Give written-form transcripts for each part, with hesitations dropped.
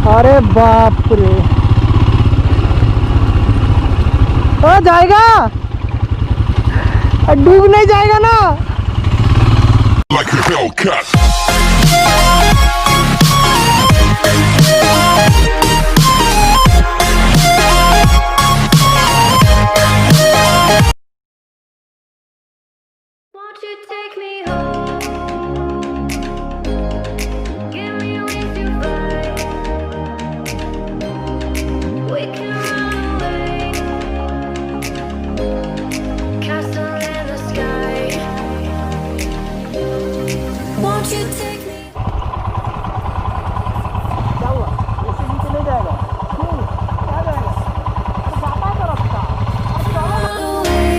अरे बाप रे, हो जाएगा, डूब नहीं जाएगा ना? Like a Hellcat. Won't you take me home? Give me wings to fly. We can run away. Castle in the sky. Won't you take me? क्या हुआ? ऐसे नीचे नहीं जाएगा? क्यों? क्या जाएगा? अरे जाता है तरफ का। Run away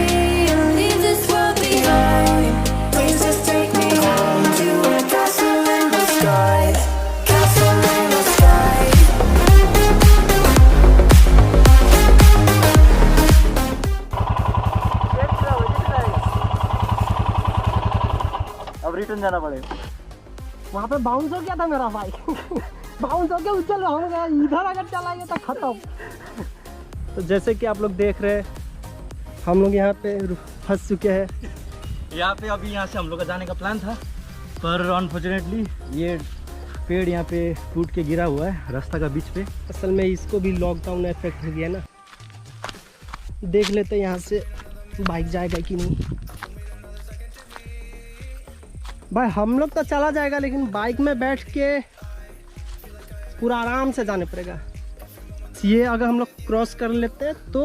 and leave this world behind. Please just take me home to a castle in the sky. Castle in the sky. अब रिटर्न जाना पड़ेगा। वहाँ पे बाउंस हो गया था मेरा बाइक, बाउंस हो गया, उछल हो गया, इधर अगर चला गया तो खत्म। तो जैसे कि आप लोग देख रहे हैं, हम लोग यहाँ पे फंस चुके हैं। यहाँ पे अभी यहाँ से हम लोग का जाने का प्लान था, पर अनफॉर्चुनेटली ये पेड़ यहाँ पे टूट के गिरा हुआ है रास्ता का बीच पे। असल में इसको भी लॉकडाउन इफेक्ट हो गया ना। देख लेते यहाँ से बाइक जाएगा कि नहीं। भाई हम लोग तो चला जाएगा, लेकिन बाइक में बैठ के पूरा आराम से जाने पड़ेगा। ये अगर हम लोग क्रॉस कर लेते हैं तो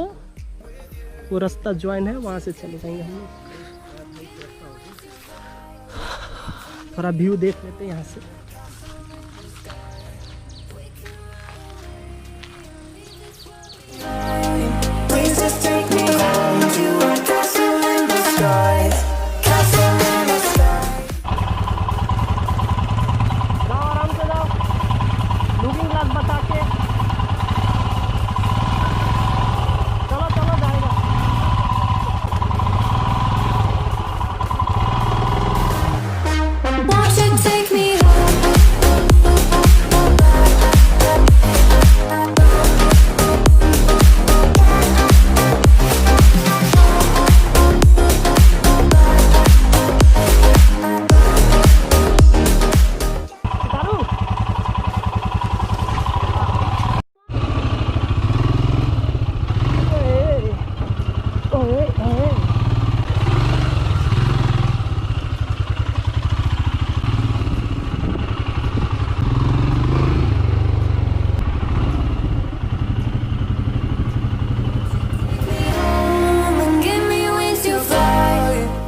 वो रास्ता ज्वाइन है, वहाँ से चले जाएंगे हम लोग। थोड़ा व्यू देख लेते हैं यहाँ से। Please just take me home to a castle in the sky. Castle in the sky. जाओ आराम से जाओ, लुकिंग ग्लास बचा के। चलो चलो जाएगा। Won't you take me home? चालू। ओए, ओए, ओए। Home and give me wings to fly.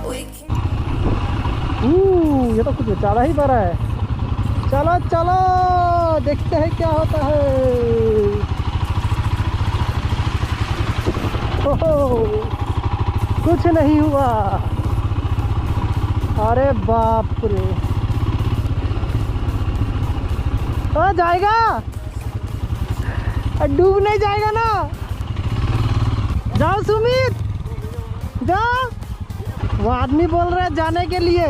We can ये तो कुछ ज़्यादा ही बड़ा है। चलो चलो देखते हैं क्या होता है। ओहो, कुछ नहीं हुआ। अरे बाप रे, हो जाएगा, डूब नहीं जाएगा ना? जाओ सुमित, जाओ। वो आदमी बोल रहा है जाने के लिए।